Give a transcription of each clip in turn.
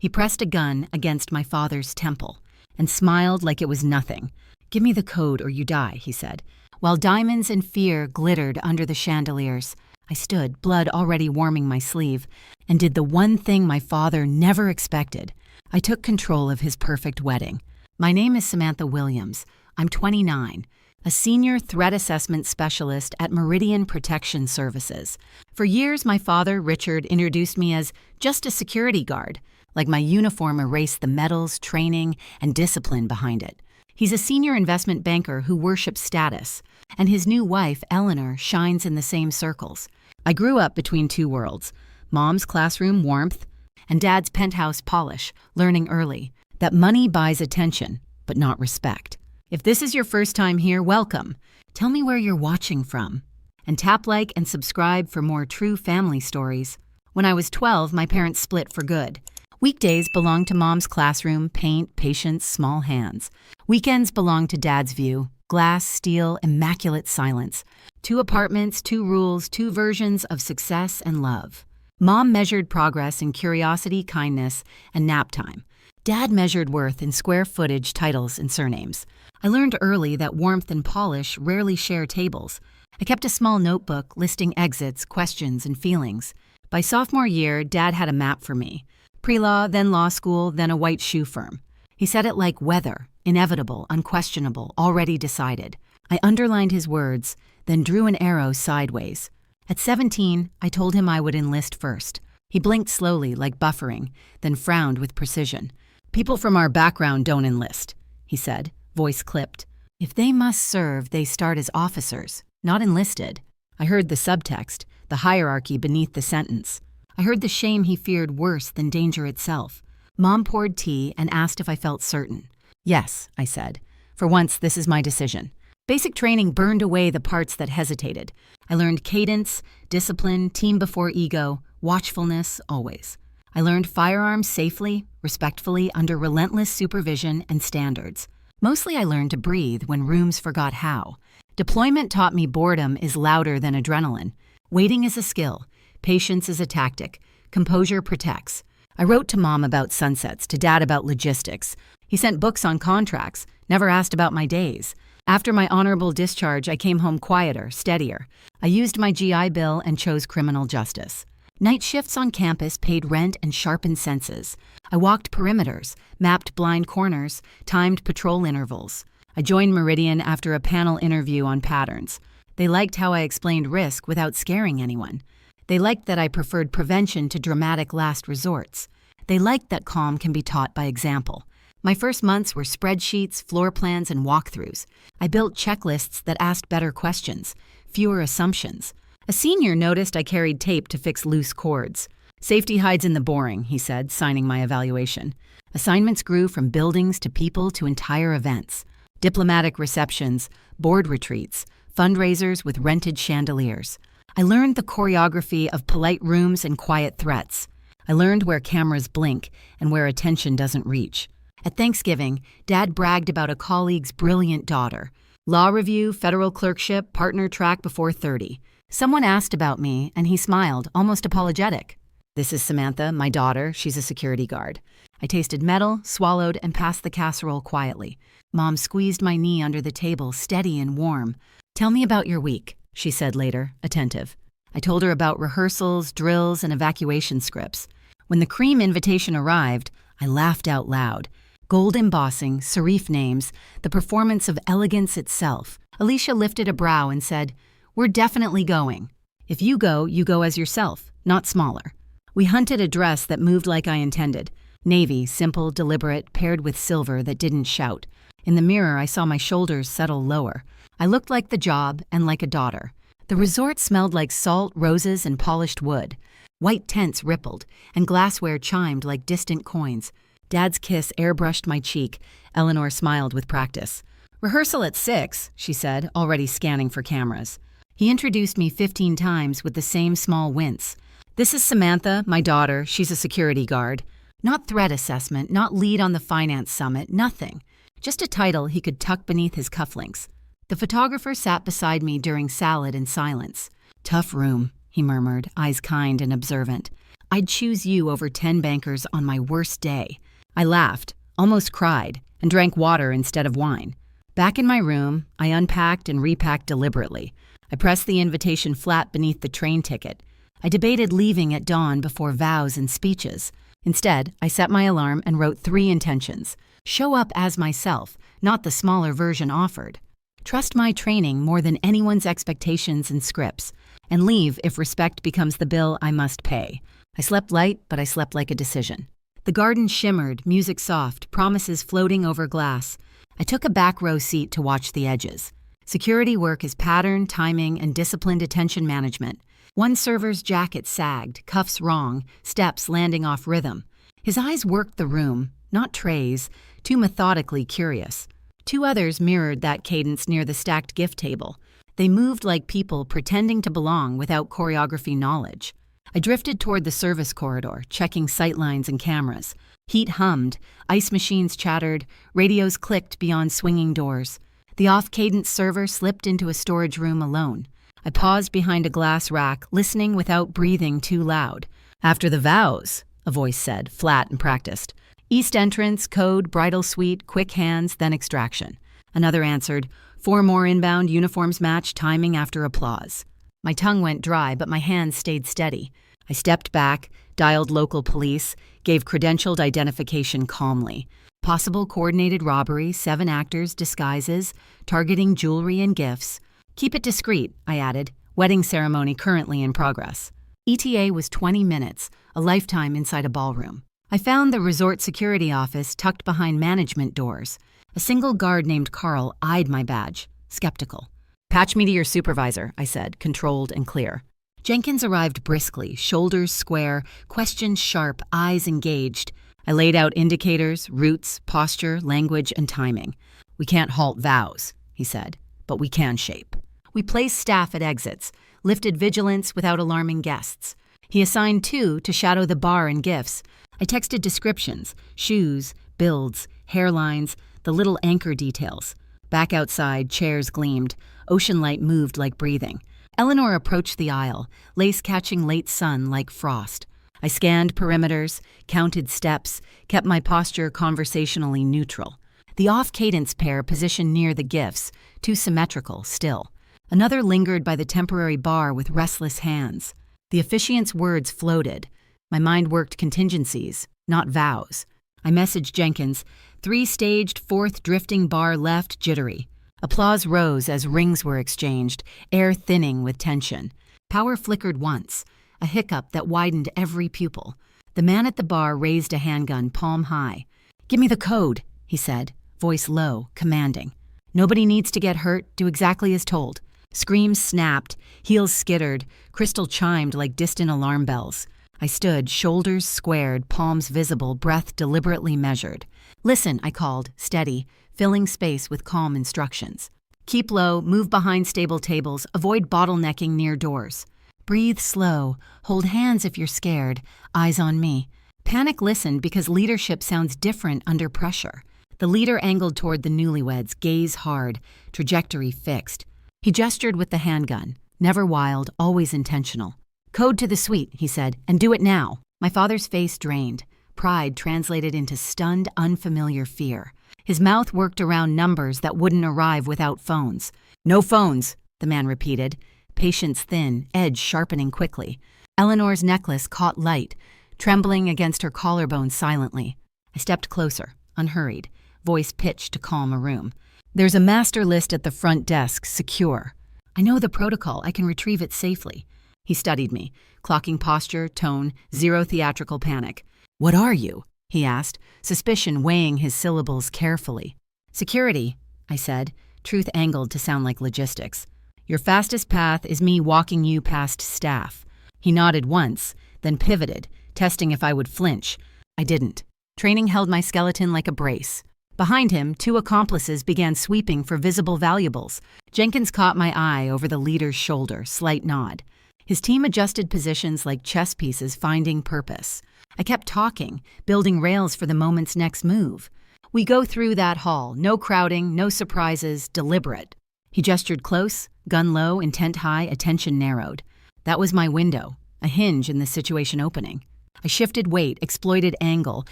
He pressed a gun against my father's temple and smiled like it was nothing. "Give me the code or you die," he said, while diamonds and fear glittered under the chandeliers. I stood, blood already warming my sleeve, and did the one thing my father never expected. I took control of his perfect wedding. My name is Samantha Williams. I'm 29, a senior threat assessment specialist at Meridian Protection Services. For years, my father, Richard, introduced me as just a security guard, like my uniform erased the medals, training, and discipline behind it. He's a senior investment banker who worships status, and his new wife, Eleanor, shines in the same circles. I grew up between two worlds, Mom's classroom warmth and Dad's penthouse polish, learning early that money buys attention, but not respect. If this is your first time here, welcome. Tell me where you're watching from. And tap like and subscribe for more true family stories. When I was 12, my parents split for good. Weekdays belonged to Mom's classroom, paint, patience, small hands. Weekends belonged to Dad's view, glass, steel, immaculate silence. 2 apartments, 2 rules, 2 versions of success and love. Mom measured progress in curiosity, kindness, and nap time. Dad measured worth in square footage, titles, and surnames. I learned early that warmth and polish rarely share tables. I kept a small notebook listing exits, questions, and feelings. By sophomore year, Dad had a map for me. Pre-law, then law school, then a white shoe firm. He said it like weather, inevitable, unquestionable, already decided. I underlined his words, then drew an arrow sideways. At 17, I told him I would enlist first. He blinked slowly, like buffering, then frowned with precision. "People from our background don't enlist," he said, voice clipped. "If they must serve, they start as officers, not enlisted." I heard the subtext, the hierarchy beneath the sentence. I heard the shame he feared worse than danger itself. Mom poured tea and asked if I felt certain. "Yes," I said. "For once, this is my decision." Basic training burned away the parts that hesitated. I learned cadence, discipline, team before ego, watchfulness, always. I learned firearms safely, respectfully, under relentless supervision and standards. Mostly I learned to breathe when rooms forgot how. Deployment taught me boredom is louder than adrenaline. Waiting is a skill. Patience is a tactic. Composure protects. I wrote to Mom about sunsets, to Dad about logistics. He sent books on contracts, never asked about my days. After my honorable discharge, I came home quieter, steadier. I used my GI Bill and chose criminal justice. Night shifts on campus paid rent and sharpened senses. I walked perimeters, mapped blind corners, timed patrol intervals. I joined Meridian after a panel interview on patterns. They liked how I explained risk without scaring anyone. They liked that I preferred prevention to dramatic last resorts. They liked that calm can be taught by example. My first months were spreadsheets, floor plans, and walkthroughs. I built checklists that asked better questions, fewer assumptions. A senior noticed I carried tape to fix loose cords. "Safety hides in the boring," he said, signing my evaluation. Assignments grew from buildings to people to entire events. Diplomatic receptions, board retreats, fundraisers with rented chandeliers. I learned the choreography of polite rooms and quiet threats. I learned where cameras blink and where attention doesn't reach. At Thanksgiving, Dad bragged about a colleague's brilliant daughter. Law review, federal clerkship, partner track before 30. Someone asked about me, and he smiled, almost apologetic. "This is Samantha, my daughter. She's a security guard." I tasted metal, swallowed, and passed the casserole quietly. Mom squeezed my knee under the table, steady and warm. "Tell me about your week," she said later, attentive. I told her about rehearsals, drills, and evacuation scripts. When the cream invitation arrived, I laughed out loud. Gold embossing, serif names, the performance of elegance itself. Alisa lifted a brow and said, "We're definitely going. If you go as yourself, not smaller." We hunted a dress that moved like I intended. Navy, simple, deliberate, paired with silver that didn't shout. In the mirror, I saw my shoulders settle lower. I looked like the job and like a daughter. The resort smelled like salt, roses, and polished wood. White tents rippled, and glassware chimed like distant coins. Dad's kiss airbrushed my cheek. Eleanor smiled with practice. "Rehearsal at 6, she said, already scanning for cameras. He introduced me 15 times with the same small wince. "This is Samantha, my daughter. She's a security guard." Not threat assessment, not lead on the finance summit, nothing. Just a title he could tuck beneath his cufflinks. The photographer sat beside me during salad in silence. "Tough room," he murmured, eyes kind and observant. I'd choose you over 10 bankers on my worst day. I laughed, almost cried, and drank water instead of wine. Back in my room, I unpacked and repacked deliberately. I pressed the invitation flat beneath the train ticket. I debated leaving at dawn before vows and speeches. Instead, I set my alarm and wrote 3 intentions. Show up as myself, not the smaller version offered. Trust my training more than anyone's expectations and scripts. And leave if respect becomes the bill I must pay. I slept light, but I slept like a decision. The garden shimmered, music soft, promises floating over glass. I took a back row seat to watch the edges. Security work is pattern, timing, and disciplined attention management. One server's jacket sagged, cuffs wrong, steps landing off rhythm. His eyes worked the room, not trays, too methodically curious. 2 others mirrored that cadence near the stacked gift table. They moved like people pretending to belong without choreography knowledge. I drifted toward the service corridor, checking sightlines and cameras. Heat hummed, ice machines chattered, radios clicked beyond swinging doors. The off-cadence server slipped into a storage room alone. I paused behind a glass rack, listening without breathing too loud. After the vows, a voice said, flat and practiced. East entrance, code, bridal suite, quick hands, then extraction. Another answered, 4 more inbound, uniforms match, timing after applause. My tongue went dry, but my hands stayed steady. I stepped back, dialed local police, gave credentialed identification calmly. Possible coordinated robbery, 7 actors, disguises, targeting jewelry and gifts. Keep it discreet, I added. Wedding ceremony currently in progress. ETA was 20 minutes, a lifetime inside a ballroom. I found the resort security office tucked behind management doors. A single guard named Carl eyed my badge, skeptical. Patch me to your supervisor, I said, controlled and clear. Jenkins arrived briskly, shoulders square, questions sharp, eyes engaged. I laid out indicators, routes, posture, language, and timing. We can't halt vows, he said, but we can shape. We placed staff at exits, lifted vigilance without alarming guests. He assigned 2 to shadow the bar and gifts. I texted descriptions, shoes, builds, hairlines, the little anchor details. Back outside, chairs gleamed. Ocean light moved like breathing. Eleanor approached the aisle, lace catching late sun like frost. I scanned perimeters, counted steps, kept my posture conversationally neutral. The off-cadence pair positioned near the gifts, too symmetrical still. Another lingered by the temporary bar with restless hands. The officiant's words floated. My mind worked contingencies, not vows. I messaged Jenkins, 3-staged, 4th drifting bar left, jittery. Applause rose as rings were exchanged, air thinning with tension. Power flickered once, a hiccup that widened every pupil. The man at the bar raised a handgun, palm high. Give me the code, he said, voice low, commanding. Nobody needs to get hurt, do exactly as told. Screams snapped, heels skittered, crystal chimed like distant alarm bells. I stood, shoulders squared, palms visible, breath deliberately measured. Listen, I called, steady, filling space with calm instructions. Keep low, move behind stable tables, avoid bottlenecking near doors. Breathe slow, hold hands if you're scared, eyes on me. Panic listened because leadership sounds different under pressure. The leader angled toward the newlyweds, gaze hard, trajectory fixed. He gestured with the handgun, never wild, always intentional. Code to the suite, he said, and do it now. My father's face drained. Pride translated into stunned, unfamiliar fear. His mouth worked around numbers that wouldn't arrive without phones. No phones, the man repeated, patience thin, edge sharpening quickly. Eleanor's necklace caught light, trembling against her collarbone silently. I stepped closer, unhurried, voice pitched to calm a room. There's a master list at the front desk, secure. I know the protocol, I can retrieve it safely. He studied me, clocking posture, tone, zero theatrical panic. What are you? He asked, suspicion weighing his syllables carefully. Security, I said, truth angled to sound like logistics. Your fastest path is me walking you past staff. He nodded once, then pivoted, testing if I would flinch. I didn't. Training held my skeleton like a brace. Behind him, 2 accomplices began sweeping for visible valuables. Jenkins caught my eye over the leader's shoulder, slight nod. His team adjusted positions like chess pieces finding purpose. I kept talking, building rails for the moment's next move. We go through that hall, no crowding, no surprises, deliberate. He gestured close, gun low, intent high, attention narrowed. That was my window, a hinge in the situation opening. I shifted weight, exploited angle,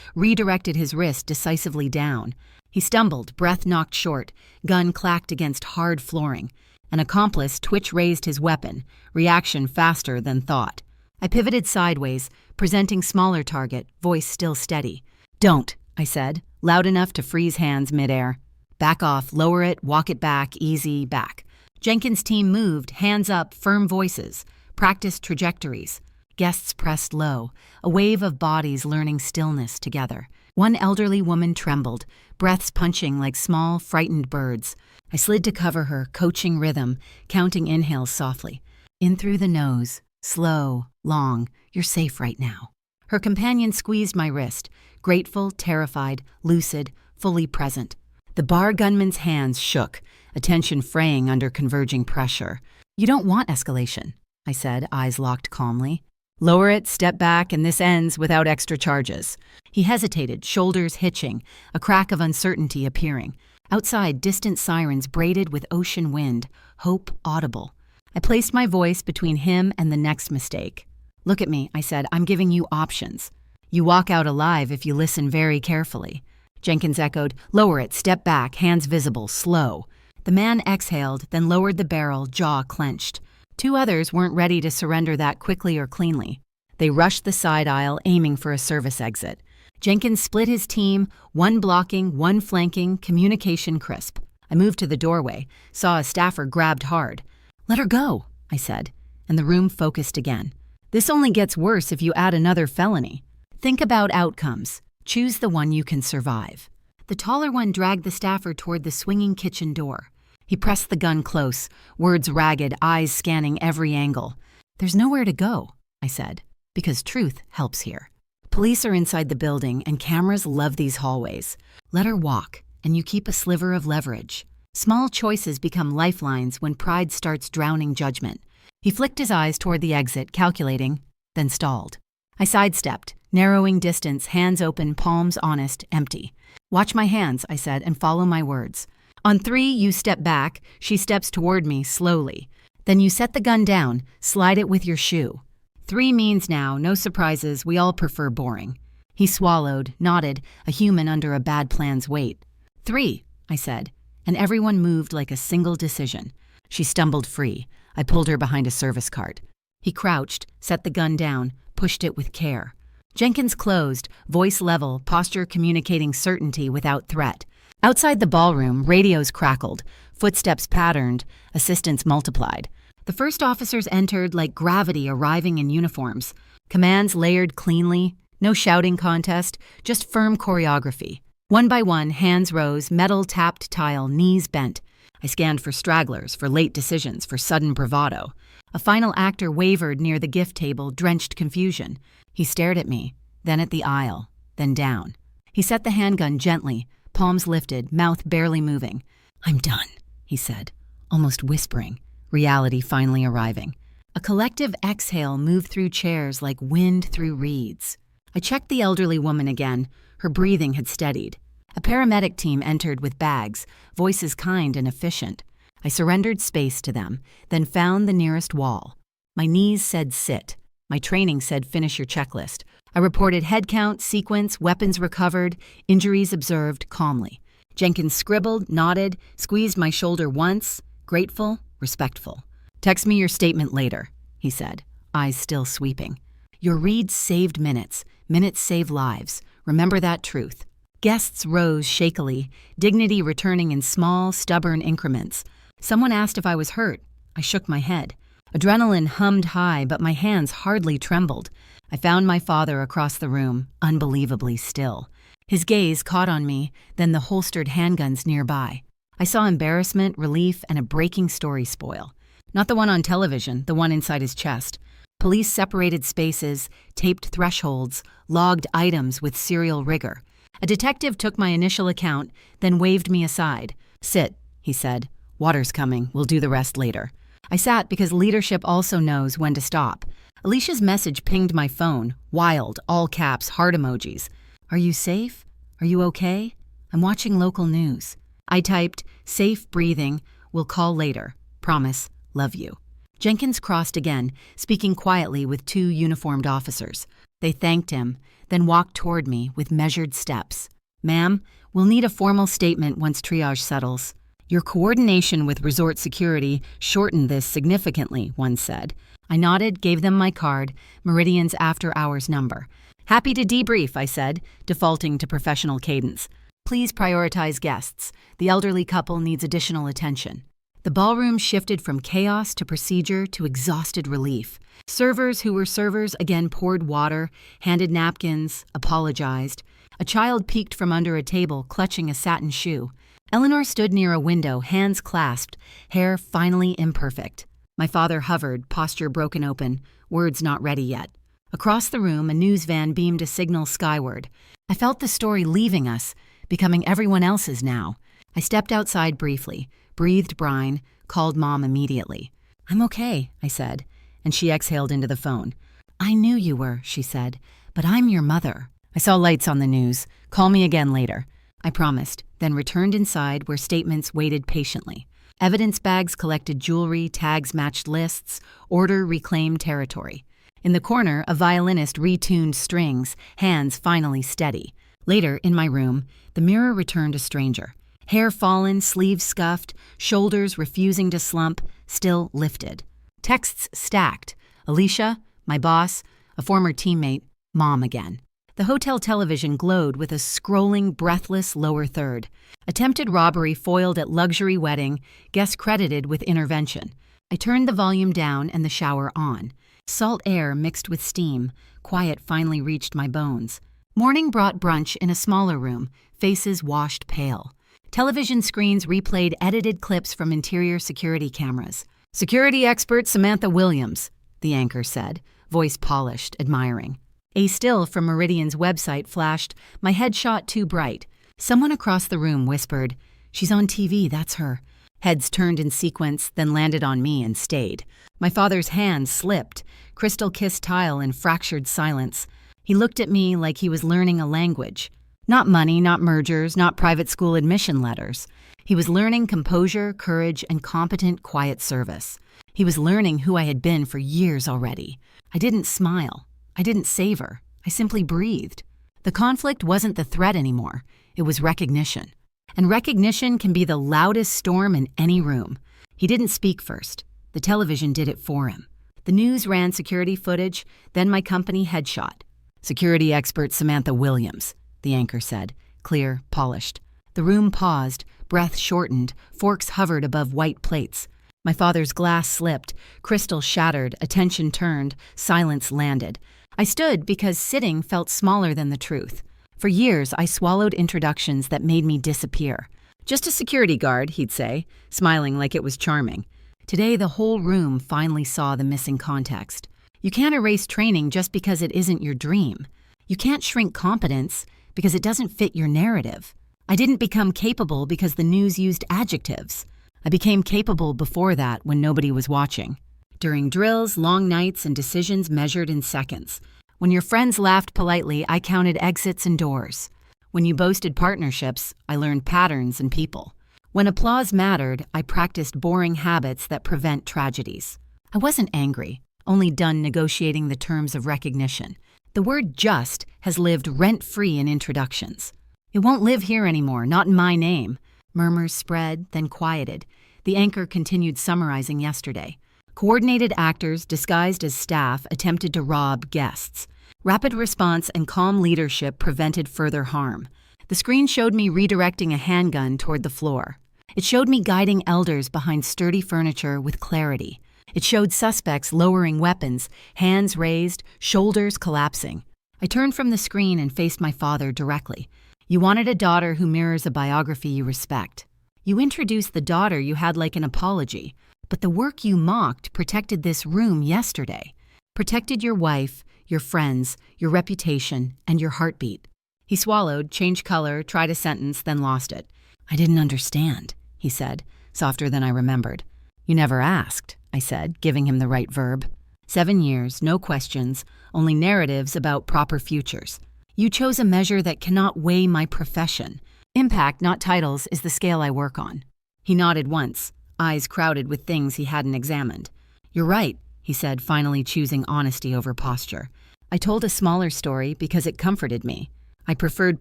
redirected his wrist decisively down. He stumbled, breath knocked short, gun clacked against hard flooring. An accomplice twitch-raised his weapon, reaction faster than thought. I pivoted sideways, presenting smaller target, voice still steady. "Don't," I said, loud enough to freeze hands midair. "Back off, lower it, walk it back, easy, back." Jenkins' team moved, hands up, firm voices, practiced trajectories. Guests pressed low, a wave of bodies learning stillness together. One elderly woman trembled, breaths punching like small, frightened birds. I slid to cover her, coaching rhythm, counting inhales softly. In through the nose, slow, long, you're safe right now. Her companion squeezed my wrist, grateful, terrified, lucid, fully present. The bar gunman's hands shook, attention fraying under converging pressure. "You don't want escalation," I said, eyes locked calmly. "Lower it, step back, and this ends without extra charges." He hesitated, shoulders hitching, a crack of uncertainty appearing. Outside, distant sirens braided with ocean wind, hope audible. I placed my voice between him and the next mistake. "Look at me," I said, "I'm giving you options. You walk out alive if you listen very carefully." Jenkins echoed, "Lower it, step back, hands visible, slow." The man exhaled, then lowered the barrel, jaw clenched. Two others weren't ready to surrender that quickly or cleanly. They rushed the side aisle, aiming for a service exit. Jenkins split his team, one blocking, one flanking, communication crisp. I moved to the doorway, saw a staffer grabbed hard. "Let her go," I said, and the room focused again. "This only gets worse if you add another felony. Think about outcomes. Choose the one you can survive." The taller one dragged the staffer toward the swinging kitchen door. He pressed the gun close, words ragged, eyes scanning every angle. "There's nowhere to go," I said, "because truth helps here. Police are inside the building, and cameras love these hallways. Let her walk, and you keep a sliver of leverage. Small choices become lifelines when pride starts drowning judgment." He flicked his eyes toward the exit, calculating, then stalled. I sidestepped, narrowing distance, hands open, palms honest, empty. "Watch my hands," I said, "and follow my words. On 3, you step back, she steps toward me slowly. Then you set the gun down, slide it with your shoe. 3 means now, no surprises, we all prefer boring." He swallowed, nodded, a human under a bad plan's weight. 3, I said, and everyone moved like a single decision. She stumbled free. I pulled her behind a service cart. He crouched, set the gun down, pushed it with care. Jenkins closed, voice level, posture communicating certainty without threat. Outside the ballroom, radios crackled, footsteps patterned, assistants multiplied. The first officers entered like gravity arriving in uniforms. Commands layered cleanly, no shouting contest, just firm choreography. One by one, hands rose, metal tapped tile, knees bent. I scanned for stragglers, for late decisions, for sudden bravado. A final actor wavered near the gift table, drenched confusion. He stared at me, then at the aisle, then down. He set the handgun gently, palms lifted, mouth barely moving. "I'm done," he said, almost whispering, reality finally arriving. A collective exhale moved through chairs like wind through reeds. I checked the elderly woman again. Her breathing had steadied. A paramedic team entered with bags, voices kind and efficient. I surrendered space to them, then found the nearest wall. My knees said sit. My training said finish your checklist. I reported head count, sequence, weapons recovered, injuries observed calmly. Jenkins scribbled, nodded, squeezed my shoulder once, grateful, respectful. "Text me your statement later," he said, eyes still sweeping. "Your reads saved minutes. Minutes save lives. Remember that truth." Guests rose shakily, dignity returning in small, stubborn increments. Someone asked if I was hurt. I shook my head. Adrenaline hummed high, but my hands hardly trembled. I found my father across the room, unbelievably still. His gaze caught on me, then the holstered handguns nearby. I saw embarrassment, relief, and a breaking story spoil. Not the one on television, the one inside his chest. Police separated spaces, taped thresholds, logged items with serial rigor. A detective took my initial account, then waved me aside. "Sit," he said. "Water's coming. We'll do the rest later." I sat because leadership also knows when to stop. Alicia's message pinged my phone, wild, all caps, heart emojis. "Are you safe? Are you okay? I'm watching local news." I typed, "Safe breathing. We'll call later. Promise. Love you." Jenkins crossed again, speaking quietly with 2 uniformed officers. They thanked him, then walked toward me with measured steps. "Ma'am, we'll need a formal statement once triage settles. Your coordination with resort security shortened this significantly," one said. I nodded, gave them my card, Meridian's after-hours number. "Happy to debrief," I said, defaulting to professional cadence. "Please prioritize guests. The elderly couple needs additional attention." The ballroom shifted from chaos to procedure to exhausted relief. Servers who were servers again poured water, handed napkins, apologized. A child peeked from under a table, clutching a satin shoe. Eleanor stood near a window, hands clasped, hair finally imperfect. My father hovered, posture broken open, words not ready yet. Across the room, a news van beamed a signal skyward. I felt the story leaving us, becoming everyone else's now. I stepped outside briefly, breathed brine, called Mom immediately. "I'm okay," I said, and she exhaled into the phone. "I knew you were," she said, "but I'm your mother." I saw lights on the news. "Call me again later," I promised, then returned inside where statements waited patiently. Evidence bags collected jewelry, tags matched lists, order reclaimed territory. In the corner, a violinist retuned strings, hands finally steady. Later, in my room, the mirror returned a stranger. Hair fallen, sleeves scuffed, shoulders refusing to slump, still lifted. Texts stacked. Alisa, my boss, a former teammate, Mom again. The hotel television glowed with a scrolling, breathless lower third. Attempted robbery foiled at luxury wedding, guest credited with intervention. I turned the volume down and the shower on. Salt air mixed with steam. Quiet finally reached my bones. Morning brought brunch in a smaller room, faces washed pale. Television screens replayed edited clips from interior security cameras. "Security expert Samantha Williams," the anchor said, voice polished, admiring. A still from Meridian's website flashed, my headshot too bright. Someone across the room whispered, "She's on TV, that's her." Heads turned in sequence, then landed on me and stayed. My father's hand slipped, crystal-kissed tile in fractured silence. He looked at me like he was learning a language. Not money, not mergers, not private school admission letters. He was learning composure, courage, and competent, quiet service. He was learning who I had been for years already. I didn't smile. I didn't savor. I simply breathed. The conflict wasn't the threat anymore. It was recognition. And recognition can be the loudest storm in any room. He didn't speak first. The television did it for him. The news ran security footage, then my company headshot. "Security expert Samantha Williams," the anchor said, clear, polished. The room paused, breath shortened, forks hovered above white plates. My father's glass slipped, crystal shattered, attention turned, silence landed. I stood because sitting felt smaller than the truth. For years, I swallowed introductions that made me disappear. "Just a security guard," he'd say, smiling like it was charming. Today, the whole room finally saw the missing context. You can't erase training just because it isn't your dream. You can't shrink competence because it doesn't fit your narrative. I didn't become capable because the news used adjectives. I became capable before that when nobody was watching. During drills, long nights, and decisions measured in seconds. When your friends laughed politely, I counted exits and doors. When you boasted partnerships, I learned patterns and people. When applause mattered, I practiced boring habits that prevent tragedies. I wasn't angry, only done negotiating the terms of recognition. The word just has lived rent-free in introductions. It won't live here anymore, not in my name. Murmurs spread, then quieted. The anchor continued summarizing yesterday. Coordinated actors disguised as staff attempted to rob guests. Rapid response and calm leadership prevented further harm. The screen showed me redirecting a handgun toward the floor. It showed me guiding elders behind sturdy furniture with clarity. It showed suspects lowering weapons, hands raised, shoulders collapsing. I turned from the screen and faced my father directly. "You wanted a daughter who mirrors a biography you respect. You introduced the daughter you had like an apology. But the work you mocked protected this room yesterday. Protected your wife, your friends, your reputation, and your heartbeat." He swallowed, changed color, tried a sentence, then lost it. "I didn't understand," he said, softer than I remembered. "You never asked," I said, giving him the right verb. 7 years, no questions, only narratives about proper futures. "You chose a measure that cannot weigh my profession. Impact, not titles, is the scale I work on." He nodded once, eyes crowded with things he hadn't examined. "You're right," he said, finally choosing honesty over posture. I told a smaller story because it comforted me. I preferred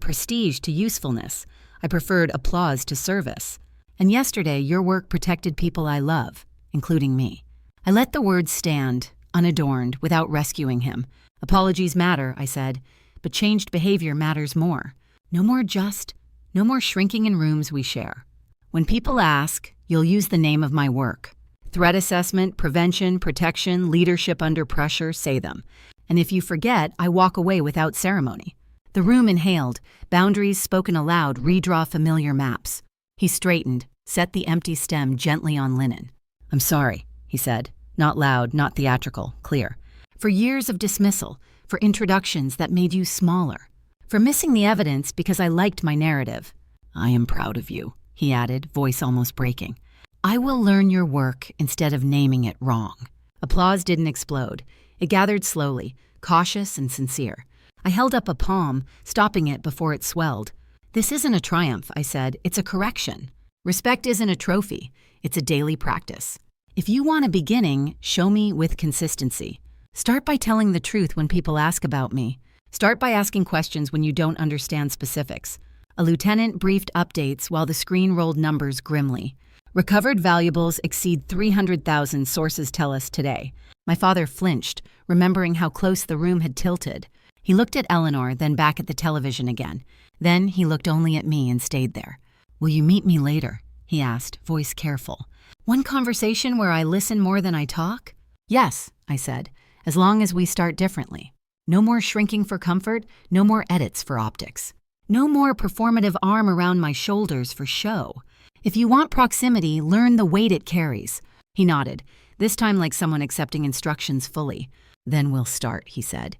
prestige to usefulness. I preferred applause to service. And yesterday, your work protected people I love, including me. I let the words stand, unadorned, without rescuing him. Apologies matter, I said, but changed behavior matters more. No more shrinking in rooms we share. When people ask, you'll use the name of my work. Threat assessment, prevention, protection, leadership under pressure, say them. And if you forget, I walk away without ceremony. The room inhaled, boundaries spoken aloud redraw familiar maps. He straightened, set the empty stem gently on linen. I'm sorry, he said, not loud, not theatrical, clear. For years of dismissal, for introductions that made you smaller, for missing the evidence because I liked my narrative. I am proud of you, he added, voice almost breaking. I will learn your work instead of naming it wrong. Applause didn't explode. It gathered slowly, cautious and sincere. I held up a palm, stopping it before it swelled. This isn't a triumph, I said. It's a correction. Respect isn't a trophy. It's a daily practice. If you want a beginning, show me with consistency. Start by telling the truth when people ask about me. Start by asking questions when you don't understand specifics. A lieutenant briefed updates while the screen rolled numbers grimly. Recovered valuables exceed 300,000, sources tell us today. My father flinched, remembering how close the room had tilted. He looked at Eleanor, then back at the television again. Then he looked only at me and stayed there. Will you meet me later? He asked, voice careful. One conversation where I listen more than I talk? Yes, I said, as long as we start differently. No more shrinking for comfort, no more edits for optics. No more performative arm around my shoulders for show. If you want proximity, learn the weight it carries. He nodded, this time like someone accepting instructions fully. Then we'll start, he said.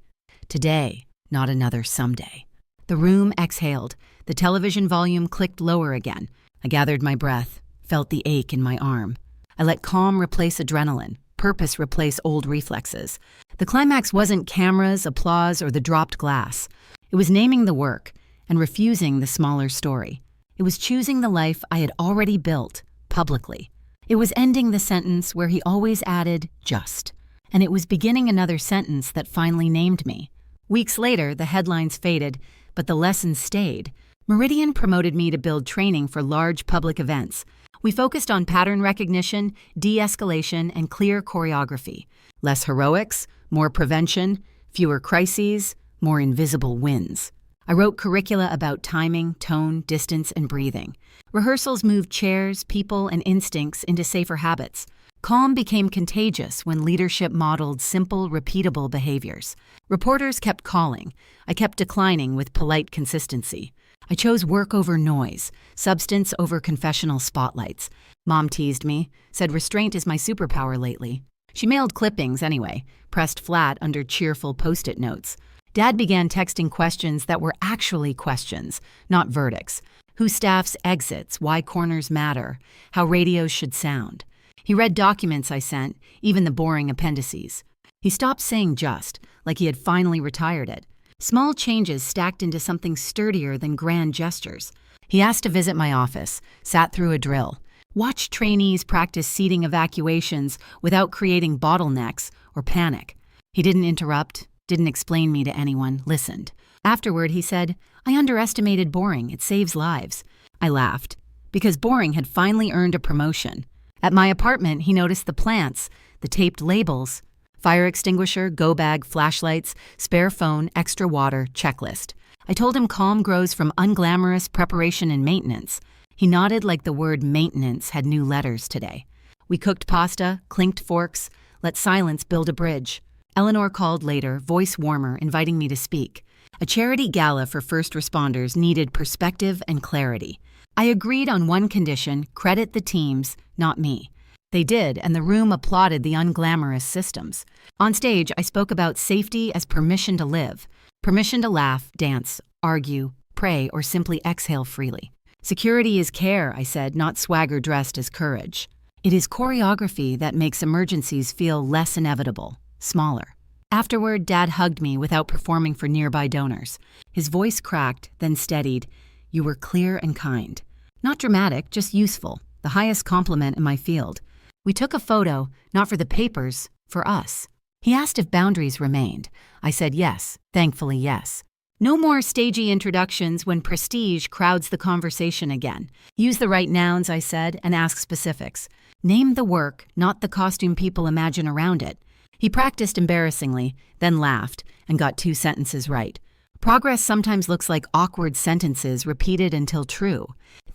Today, not another someday. The room exhaled. The television volume clicked lower again. I gathered my breath, felt the ache in my arm. I let calm replace adrenaline, purpose replace old reflexes. The climax wasn't cameras, applause, or the dropped glass. It was naming the work and refusing the smaller story. It was choosing the life I had already built, publicly. It was ending the sentence where he always added, just. And it was beginning another sentence that finally named me. Weeks later, the headlines faded, but the lessons stayed. Meridian promoted me to build training for large public events. We focused on pattern recognition, de-escalation, and clear choreography. Less heroics, more prevention, fewer crises, more invisible wins. I wrote curricula about timing, tone, distance, and breathing. Rehearsals moved chairs, people, and instincts into safer habits. Calm became contagious when leadership modeled simple, repeatable behaviors. Reporters kept calling. I kept declining with polite consistency. I chose work over noise, substance over confessional spotlights. Mom teased me, said restraint is my superpower lately. She mailed clippings anyway, pressed flat under cheerful Post-it notes. Dad began texting questions that were actually questions, not verdicts. Who staffs exits, why corners matter, how radios should sound. He read documents I sent, even the boring appendices. He stopped saying just, like he had finally retired it. Small changes stacked into something sturdier than grand gestures. He asked to visit my office, sat through a drill, watched trainees practice seating evacuations without creating bottlenecks or panic. He didn't interrupt, didn't explain me to anyone, listened. Afterward, he said, I underestimated boring, it saves lives. I laughed, because boring had finally earned a promotion. At my apartment, he noticed the plants, the taped labels, fire extinguisher, go bag, flashlights, spare phone, extra water, checklist. I told him calm grows from unglamorous preparation and maintenance. He nodded like the word maintenance had new letters today. We cooked pasta, clinked forks, let silence build a bridge. Eleanor called later, voice warmer, inviting me to speak. A charity gala for first responders needed perspective and clarity. I agreed on one condition, credit the teams, not me. They did, and the room applauded the unglamorous systems. On stage, I spoke about safety as permission to live, permission to laugh, dance, argue, pray, or simply exhale freely. Security is care, I said, not swagger dressed as courage. It is choreography that makes emergencies feel less inevitable, smaller. Afterward, Dad hugged me without performing for nearby donors. His voice cracked, then steadied. You were clear and kind. Not dramatic, just useful, the highest compliment in my field. We took a photo, not for the papers, for us. He asked if boundaries remained. I said yes, thankfully yes. No more stagey introductions when prestige crowds the conversation again. Use the right nouns, I said, and ask specifics. Name the work, not the costume people imagine around it. He practiced embarrassingly, then laughed, and got 2 sentences right. Progress sometimes looks like awkward sentences repeated until true.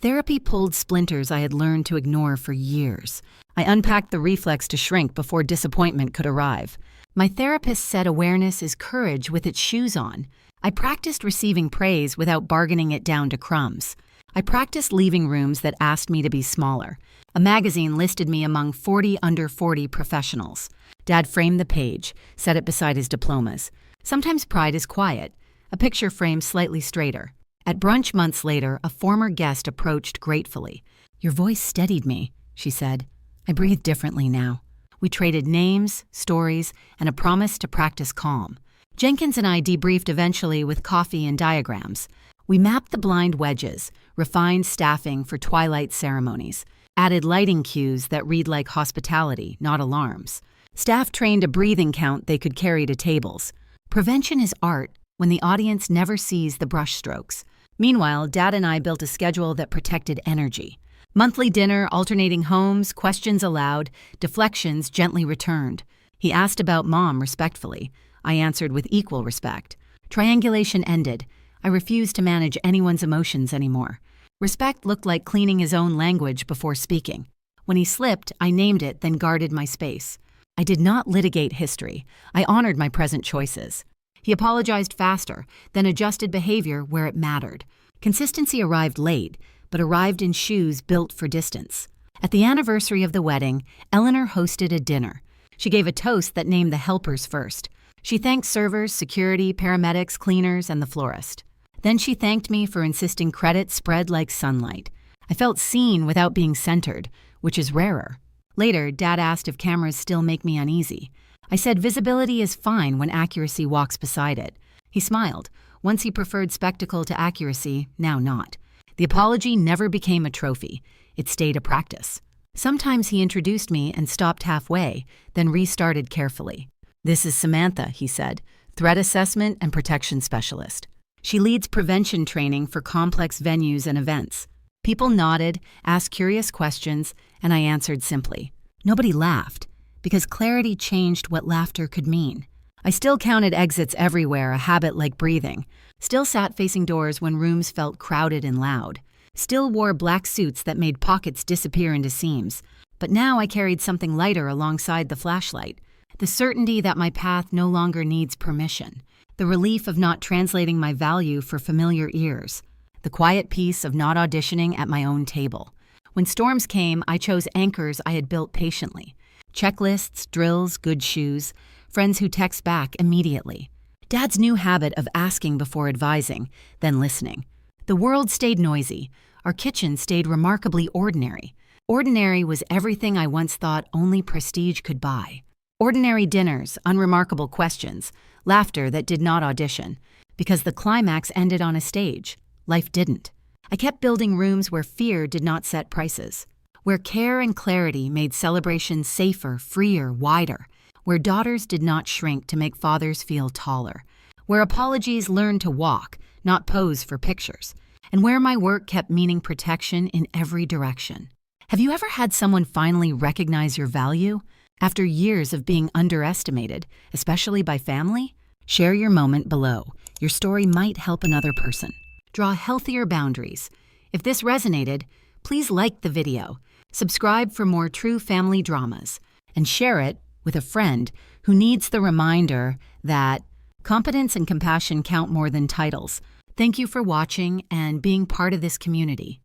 Therapy pulled splinters I had learned to ignore for years. I unpacked the reflex to shrink before disappointment could arrive. My therapist said awareness is courage with its shoes on. I practiced receiving praise without bargaining it down to crumbs. I practiced leaving rooms that asked me to be smaller. A magazine listed me among 40 under 40 professionals. Dad framed the page, set it beside his diplomas. Sometimes pride is quiet. A picture frame slightly straighter. At brunch months later, a former guest approached gratefully. "Your voice steadied me," she said. I breathe differently now. We traded names, stories, and a promise to practice calm. Jenkins and I debriefed eventually with coffee and diagrams. We mapped the blind wedges, refined staffing for twilight ceremonies, added lighting cues that read like hospitality, not alarms. Staff trained a breathing count they could carry to tables. Prevention is art when the audience never sees the brushstrokes. Meanwhile, Dad and I built a schedule that protected energy. Monthly dinner, alternating homes, questions aloud, deflections gently returned. He asked about Mom respectfully. I answered with equal respect. Triangulation ended. I refused to manage anyone's emotions anymore. Respect looked like cleaning his own language before speaking. When he slipped, I named it, then guarded my space. I did not litigate history. I honored my present choices. He apologized faster, then adjusted behavior where it mattered. Consistency arrived late, but arrived in shoes built for distance. At the anniversary of the wedding, Eleanor hosted a dinner. She gave a toast that named the helpers first. She thanked servers, security, paramedics, cleaners, and the florist. Then she thanked me for insisting credit spread like sunlight. I felt seen without being centered, which is rarer. Later, Dad asked if cameras still make me uneasy. I said visibility is fine when accuracy walks beside it. He smiled. Once he preferred spectacle to accuracy, now not. The apology never became a trophy. It stayed a practice. Sometimes he introduced me and stopped halfway, then restarted carefully. "This is Samantha," he said, threat assessment and protection specialist. She leads prevention training for complex venues and events. People nodded, asked curious questions, and I answered simply. Nobody laughed, because clarity changed what laughter could mean. I still counted exits everywhere, a habit like breathing. Still sat facing doors when rooms felt crowded and loud. Still wore black suits that made pockets disappear into seams. But now I carried something lighter alongside the flashlight. The certainty that my path no longer needs permission. The relief of not translating my value for familiar ears. The quiet peace of not auditioning at my own table. When storms came, I chose anchors I had built patiently. Checklists, drills, good shoes, friends who text back immediately. Dad's new habit of asking before advising, then listening. The world stayed noisy. Our kitchen stayed remarkably ordinary. Ordinary was everything I once thought only prestige could buy. Ordinary dinners, unremarkable questions, laughter that did not audition. Because the climax ended on a stage. Life didn't. I kept building rooms where fear did not set prices. Where care and clarity made celebrations safer, freer, wider. Where daughters did not shrink to make fathers feel taller. Where apologies learned to walk, not pose for pictures. And where my work kept meaning protection in every direction. Have you ever had someone finally recognize your value? After years of being underestimated, especially by family? Share your moment below. Your story might help another person. Draw healthier boundaries. If this resonated, please like the video, subscribe for more true family dramas, and share it with a friend who needs the reminder that competence and compassion count more than titles. Thank you for watching and being part of this community.